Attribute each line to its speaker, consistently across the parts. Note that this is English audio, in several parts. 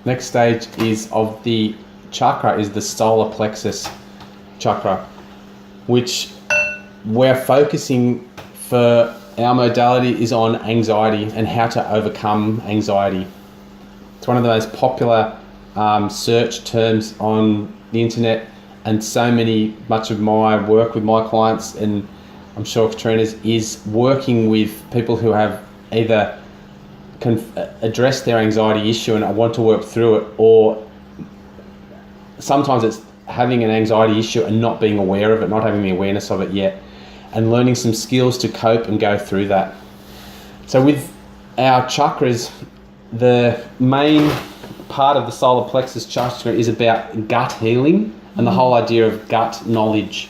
Speaker 1: Next stage is of the chakra is the Solar Plexus Chakra, which we're focusing for our modality is on anxiety and how to overcome anxiety. It's one of the most popular search terms on the internet, and much of my work with my clients, and I'm sure Katrina's, is working with people who have either addressed their anxiety issue and want to work through it, or sometimes it's having an anxiety issue and not being aware of it, not having the awareness of it yet, and learning some skills to cope and go through that. So with our chakras, the main part of the Solar Plexus Chakra is about gut healing and the whole idea of gut knowledge.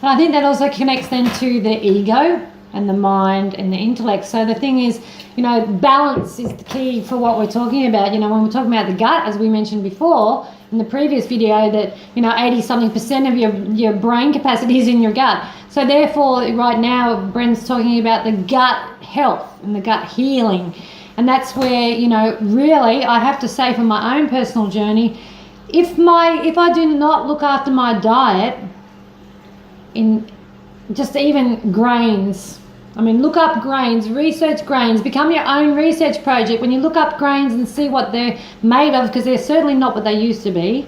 Speaker 2: And I think that also connects then to the ego and the mind and the intellect. So the thing is, balance is the key for what we're talking about. When we're talking about the gut, as we mentioned before in the previous video, that 80-something% of your brain capacity is in your gut. So therefore, right now, Bren's talking about the gut health and the gut healing. And that's where, really, I have to say from my own personal journey, if I do not look after my diet, in just even grains, look up grains, research grains, become your own research project. When you look up grains and see what they're made of, because they're certainly not what they used to be.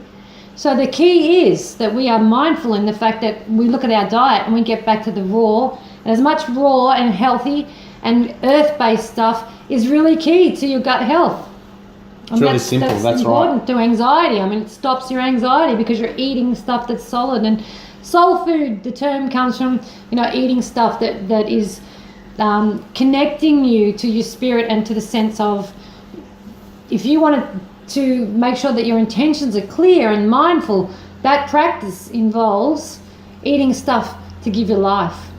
Speaker 2: So the key is that we are mindful in the fact that we look at our diet and we get back to the raw. And as much raw and healthy and earth-based stuff is really key to your gut health.
Speaker 1: It's really simple, that's
Speaker 2: important
Speaker 1: right.
Speaker 2: to anxiety. It stops your anxiety because you're eating stuff that's solid. And soul food, the term comes from, eating stuff that is connecting you to your spirit and to the sense of, if you want to make sure that your intentions are clear and mindful, that practice involves eating stuff to give you life.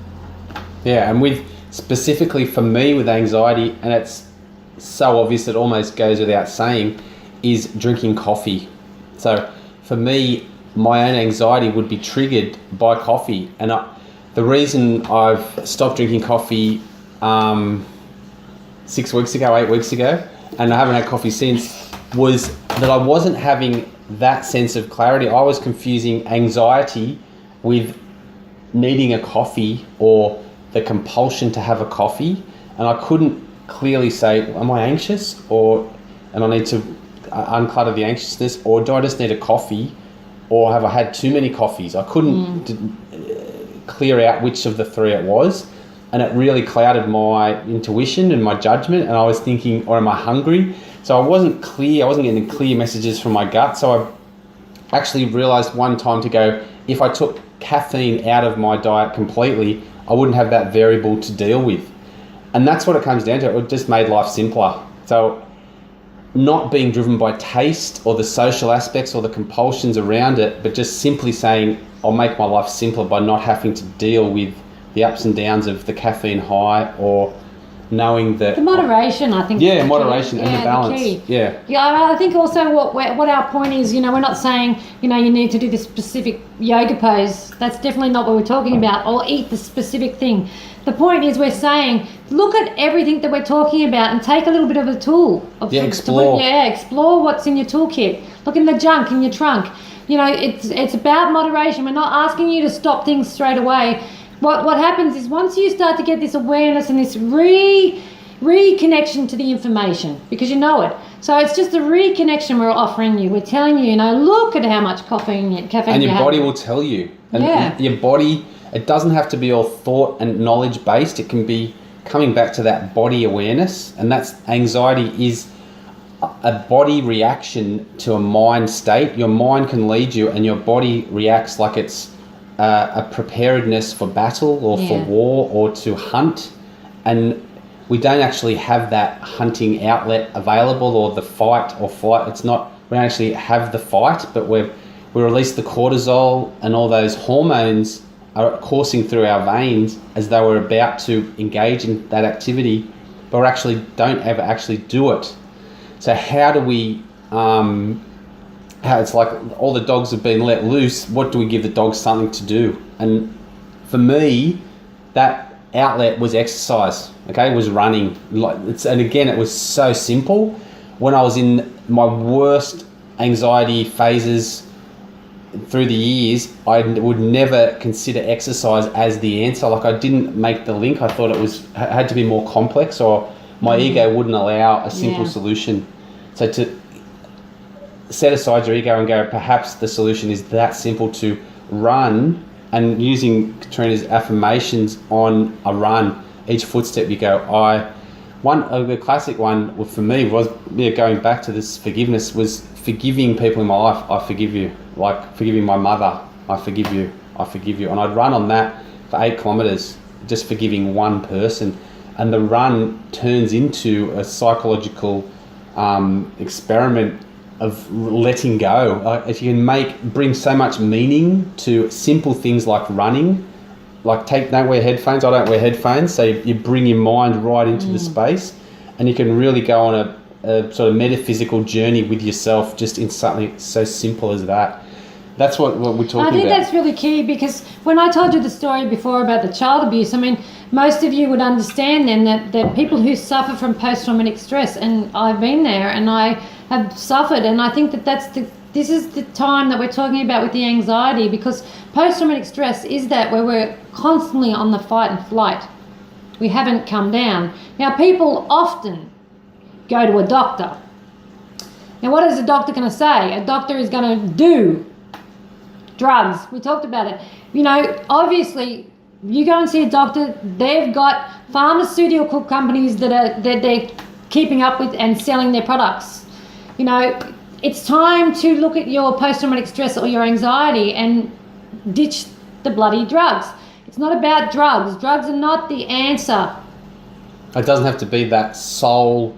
Speaker 1: Yeah, and specifically for me with anxiety, and it's so obvious it almost goes without saying, is drinking coffee. So for me, my own anxiety would be triggered by coffee. And the reason I've stopped drinking coffee 6 weeks ago, 8 weeks ago, and I haven't had coffee since, was that I wasn't having that sense of clarity. I was confusing anxiety with needing a coffee or the compulsion to have a coffee, and I couldn't clearly say, am I anxious, and I need to unclutter the anxiousness, or do I just need a coffee, or have I had too many coffees? I couldn't clear out which of the three it was, and it really clouded my intuition and my judgment, and I was thinking, or am I hungry? So I wasn't clear, I wasn't getting clear messages from my gut. So I actually realized one time to go, if I took caffeine out of my diet completely, I wouldn't have that variable to deal with. And that's what it comes down to. It just made life simpler. So not being driven by taste or the social aspects or the compulsions around it, but just simply saying, I'll make my life simpler by not having to deal with the ups and downs of the caffeine high, or knowing that...
Speaker 2: The moderation, I think.
Speaker 1: Yeah, moderation and the balance.
Speaker 2: The key.
Speaker 1: Yeah.
Speaker 2: Yeah, I think also what our point is, we're not saying, you need to do this specific yoga pose. That's definitely not what we're talking about, or eat the specific thing. The point is, we're saying, look at everything that we're talking about and take a little bit of a tool.
Speaker 1: Explore.
Speaker 2: Explore what's in your toolkit. Look in the junk in your trunk. It's about moderation. We're not asking you to stop things straight away. What happens is, once you start to get this awareness and this reconnection to the information, because you know it. So it's just a reconnection we're offering you. We're telling you, look at how much caffeine you have.
Speaker 1: And your body will tell you. And your body, it doesn't have to be all thought and knowledge based. It can be coming back to that body awareness. And that's anxiety is a body reaction to a mind state. Your mind can lead you, and your body reacts like it's a preparedness for battle or for war or to hunt. And we don't actually have that hunting outlet available, or the fight or flight. We don't actually have the fight, but we release the cortisol, and all those hormones are coursing through our veins as though we're about to engage in that activity, but we actually don't ever actually do it. So how do we, how it's like all the dogs have been let loose, what do we give the dogs something to do? And for me, that outlet was exercise, okay, it was running. And again, it was so simple, when I was in my worst anxiety phases through the years, I would never consider exercise as the answer. Like, I didn't make the link. I thought it had to be more complex, or my ego wouldn't allow a simple solution. So to set aside your ego and go, perhaps the solution is that simple, to run, and using Katrina's affirmations on a run, each footstep you go, the classic one for me was, going back to this forgiveness, was forgiving people in my life. I forgive you. Like forgiving my mother. I forgive you. I forgive you. And I'd run on that for 8 kilometres, just forgiving one person. And the run turns into a psychological experiment of letting go. If you can bring so much meaning to simple things like running, like don't wear headphones. I don't wear headphones, so you bring your mind right into the space, and you can really go on a sort of metaphysical journey with yourself, just in something so simple as that. That's what we're talking about.
Speaker 2: I think that's really key, because when I told you the story before about the child abuse, I mean, most of you would understand then that people who suffer from post-traumatic stress, and I've been there and I have suffered, and I think this is the time that we're talking about with the anxiety, because post-traumatic stress is that where we're constantly on the fight and flight. We haven't come down. Now, people often go to a doctor. Now, what is a doctor going to say? A doctor is going to do drugs. We talked about it. Obviously, you go and see a doctor, they've got pharmaceutical companies that they're keeping up with and selling their products. It's time to look at your post-traumatic stress or your anxiety and ditch the bloody drugs. It's not about drugs. Drugs are not the answer.
Speaker 1: It doesn't have to be that sole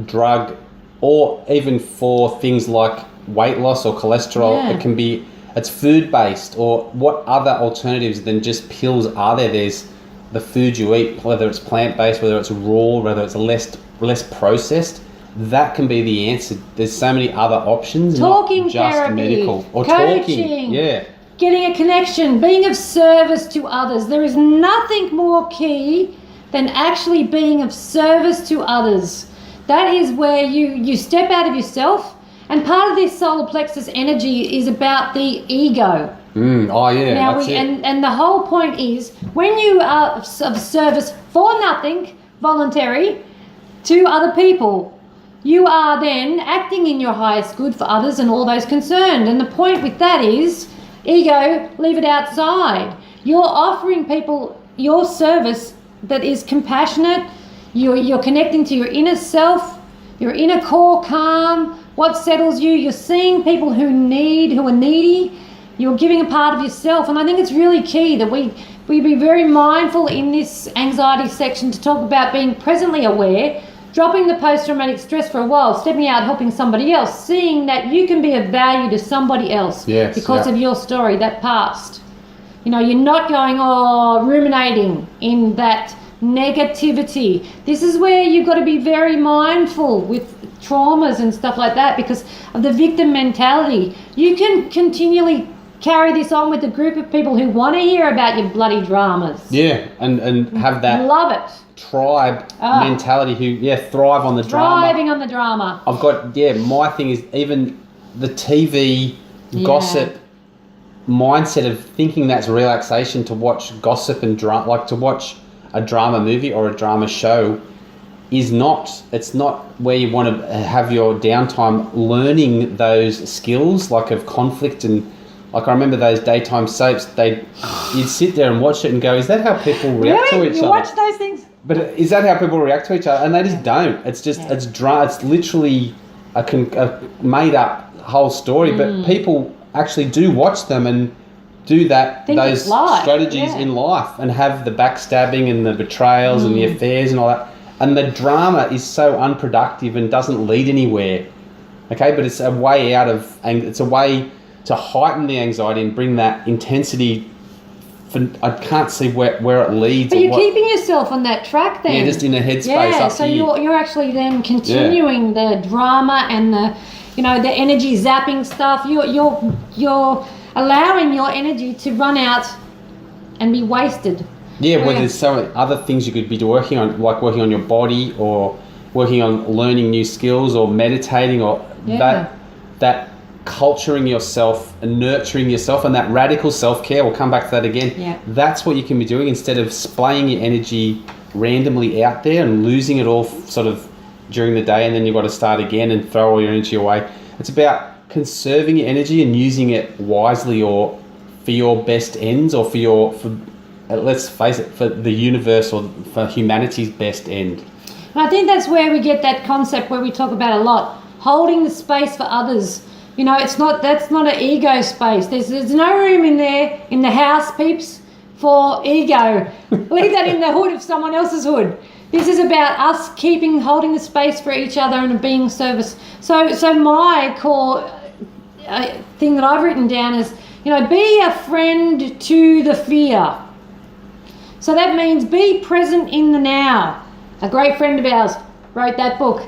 Speaker 1: drug, or even for things like weight loss or cholesterol.
Speaker 2: Yeah.
Speaker 1: It can be, it's food-based, or what other alternatives than just pills are there? There's the food you eat, whether it's plant-based, whether it's raw, whether it's less processed. That can be the answer. There's so many other options,
Speaker 2: talking
Speaker 1: not just
Speaker 2: therapy,
Speaker 1: medical. Or
Speaker 2: coaching,
Speaker 1: talking, yeah.
Speaker 2: Getting a connection, being of service to others. There is nothing more key than actually being of service to others. That is where you step out of yourself, and part of this solar plexus energy is about the ego.
Speaker 1: Oh yeah,
Speaker 2: now
Speaker 1: that's it.
Speaker 2: And the whole point is, when you are of service for nothing, voluntary, to other people, you are then acting in your highest good for others and all those concerned. And the point with that is, ego, leave it outside. You're offering people your service that is compassionate. You're connecting to your inner self, your inner core calm, what settles you. You're seeing people who are needy. You're giving a part of yourself. And I think it's really key that we be very mindful in this anxiety section to talk about being presently aware, dropping the post-traumatic stress for a while, stepping out, helping somebody else, seeing that you can be of value to somebody else because of your story, that past. You're not going, ruminating in that negativity. This is where you've got to be very mindful with traumas and stuff like that, because of the victim mentality. You can continually carry this on with a group of people who want to hear about your bloody dramas.
Speaker 1: Yeah, and have that
Speaker 2: love it
Speaker 1: tribe mentality, who thrive on the drama.
Speaker 2: Thriving on the drama.
Speaker 1: I've got my thing is even the TV gossip mindset of thinking that's relaxation, to watch gossip and drama, like to watch a drama movie or a drama show, is not. It's not where you want to have your downtime learning those skills, like of conflict. And like I remember those daytime soaps, you'd sit there and watch it and go, is that how people react to each other?
Speaker 2: You watch those things?
Speaker 1: But is that how people react to each other? And they just don't. It's just it's literally a made up whole story. But people actually do watch them and do those strategies in life, and have the backstabbing and the betrayals and the affairs and all that. And the drama is so unproductive and doesn't lead anywhere. Okay, but it's a way it's a way to heighten the anxiety and bring that intensity. I can't see where it leads.
Speaker 2: But you're keeping yourself on that track then.
Speaker 1: Yeah, just in a headspace up
Speaker 2: so
Speaker 1: here.
Speaker 2: you're actually then continuing the drama and the energy zapping stuff. You're allowing your energy to run out and be wasted.
Speaker 1: Yeah, well, there's so many other things you could be working on, like working on your body, or working on learning new skills or meditating or that culturing yourself and nurturing yourself and that radical self-care, we'll come back to that again.
Speaker 2: Yeah.
Speaker 1: That's what you can be doing instead of splaying your energy randomly out there and losing it all sort of during the day, and then you've got to start again and throw all your energy away. It's about conserving your energy and using it wisely, or for your best ends, or for let's face it, for the universe or for humanity's best end.
Speaker 2: And I think that's where we get that concept where we talk about a lot, holding the space for others. You know, that's not an ego space. There's no room in there, in the house, peeps, for ego. Leave that in the hood of someone else's hood. This is about us holding the space for each other and being service. So my core thing that I've written down is, you know, be a friend to the fear. So that means be present in the now. A great friend of ours wrote that book.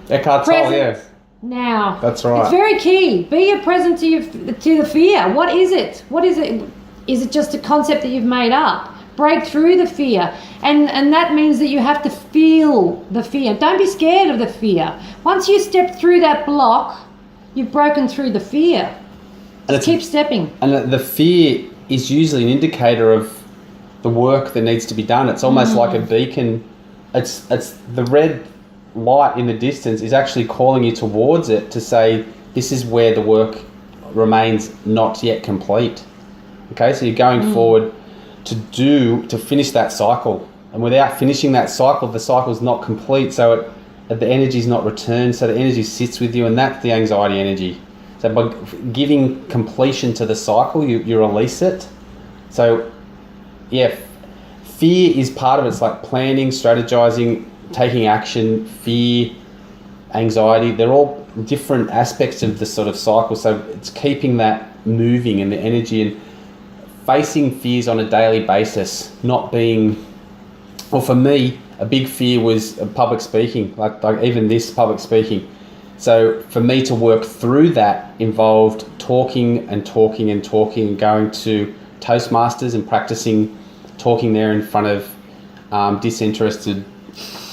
Speaker 1: Eckhart Tolle, yeah.
Speaker 2: Now.
Speaker 1: That's right.
Speaker 2: It's very key. Be a present to the fear. What is it? What is it? Is it just a concept that you've made up? Break through the fear. And that means that you have to feel the fear. Don't be scared of the fear. Once you step through that block, you've broken through the fear. Just keep stepping.
Speaker 1: And the fear is usually an indicator of the work that needs to be done. It's almost like a beacon. It's the red light in the distance is actually calling you towards it to say, this is where the work remains not yet complete. Okay, so you're going forward to finish that cycle. And without finishing that cycle, the cycle's not complete, so the energy's not returned, so the energy sits with you, and that's the anxiety energy. So by giving completion to the cycle, you release it. So, yeah, fear is part of it. It's like planning, strategizing, taking action, fear, anxiety. They're all different aspects of the sort of cycle. So it's keeping that moving and the energy and facing fears on a daily basis, not being... Well, for me, a big fear was public speaking, like even this public speaking. So for me to work through that involved talking and going to Toastmasters and practicing talking there in front of disinterested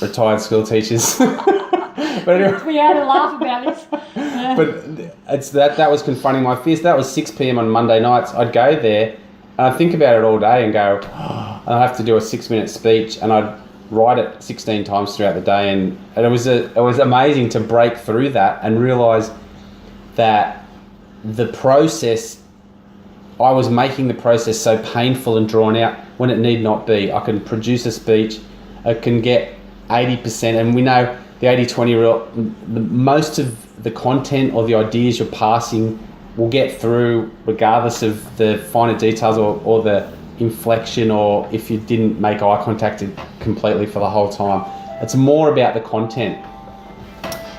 Speaker 1: retired school teachers. But anyway,
Speaker 2: we had a laugh about this. Yeah.
Speaker 1: But it's that was confronting my fears. That was 6 p.m. on Monday nights. I'd go there and I'd think about it all day and go, I have to do a 6-minute speech, and I'd write it 16 times throughout the day, and it was amazing to break through that and realise that the process, I was making the process so painful and drawn out when it need not be. I can produce a speech, I can get 80%, and we know the 80-20 rule, most of the content or the ideas you're passing will get through regardless of the finer details or the inflection, or if you didn't make eye contact completely for the whole time. It's more about the content.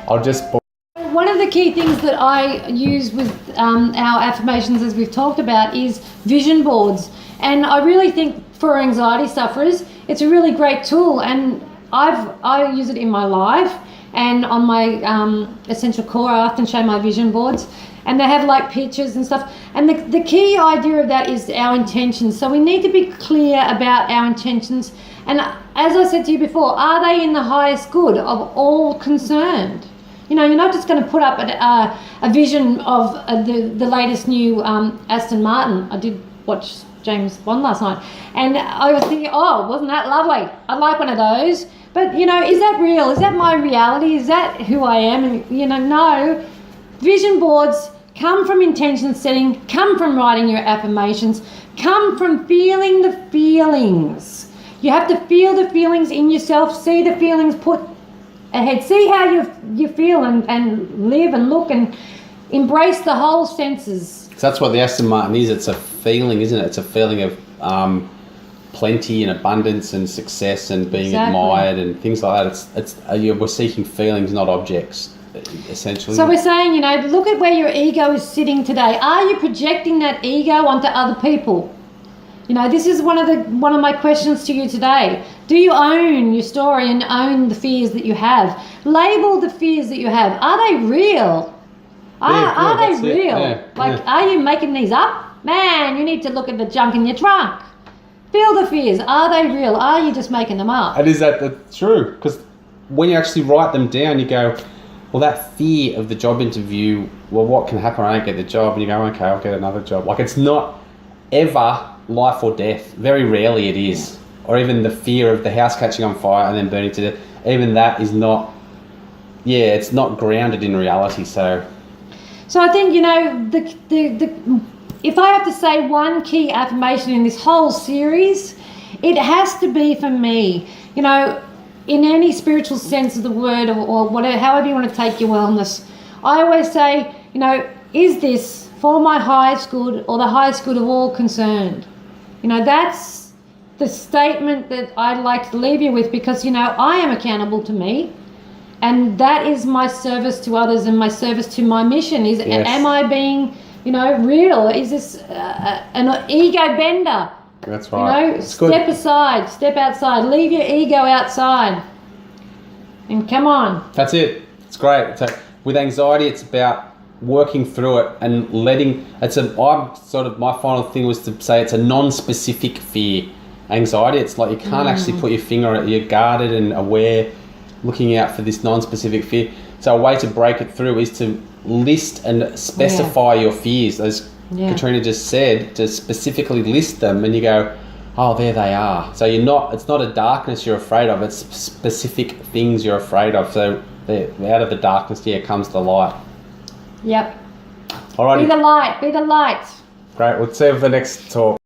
Speaker 2: One of the key things that I use with our affirmations, as we've talked about, is vision boards. And I really think for anxiety sufferers, it's a really great tool. And I use it in my life, and on my Essential Core, I often show my vision boards. And they have like pictures and stuff. And the key idea of that is our intentions. So we need to be clear about our intentions. And as I said to you before, are they in the highest good of all concerned? You know, you're not just going to put up a vision of the latest new Aston Martin. I did watch James Bond last night. And I was thinking, oh, wasn't that lovely? I'd like one of those. But, you know, is that real? Is that my reality? Is that who I am? And, you know, no. Vision boards come from intention setting, come from writing your affirmations, come from feeling the feelings. You have to feel the feelings in yourself, see the feelings put ahead, see how you feel and live and look and embrace the whole senses.
Speaker 1: So that's what the Aston Martin is. It's a feeling, isn't it? It's a feeling of plenty and abundance and success and being admired and things like that. We're seeking feelings, not objects. Essentially.
Speaker 2: So we're saying, you know, look at where your ego is sitting today. Are you projecting that ego onto other people? You know, this is one of my questions to you today. Do you own your story and own the fears that you have? Label the fears that you have. Are they real? Are they real? Are you making these up? Man, you need to look at the junk in your trunk. Feel the fears. Are they real? Are you just making them up?
Speaker 1: And is that true? Because when you actually write them down, you go, well, that fear of the job interview, well, what can happen? I don't get the job. And you go, okay, I'll get another job. Like, it's not ever life or death. Very rarely it is. Or even the fear of the house catching on fire and then burning to death. Even that is not, it's not grounded in reality. So
Speaker 2: I think, if I have to say one key affirmation in this whole series, it has to be for me, in any spiritual sense of the word, or whatever, however you want to take your wellness. I always say, is this for my highest good or the highest good of all concerned? That's the statement that I'd like to leave you with, because, I am accountable to me, and that is my service to others and my service to my mission. Am I being, real? Is this an ego bender?
Speaker 1: That's right.
Speaker 2: Step aside, step outside, leave your ego outside, and come on.
Speaker 1: That's it. It's great. So with anxiety, it's about working through it and my final thing was to say it's a non-specific fear. Anxiety, it's like you can't actually put your finger on it. You're guarded and aware, looking out for this non-specific fear. So a way to break it through is to list and specify your fears. As Katrina just said, to specifically list them, and you go, oh, there they are. So it's not a darkness you're afraid of, it's specific things you're afraid of. So out of the darkness, comes the light.
Speaker 2: Yep.
Speaker 1: All right.
Speaker 2: Be the light.
Speaker 1: Great. We'll see you for the next talk.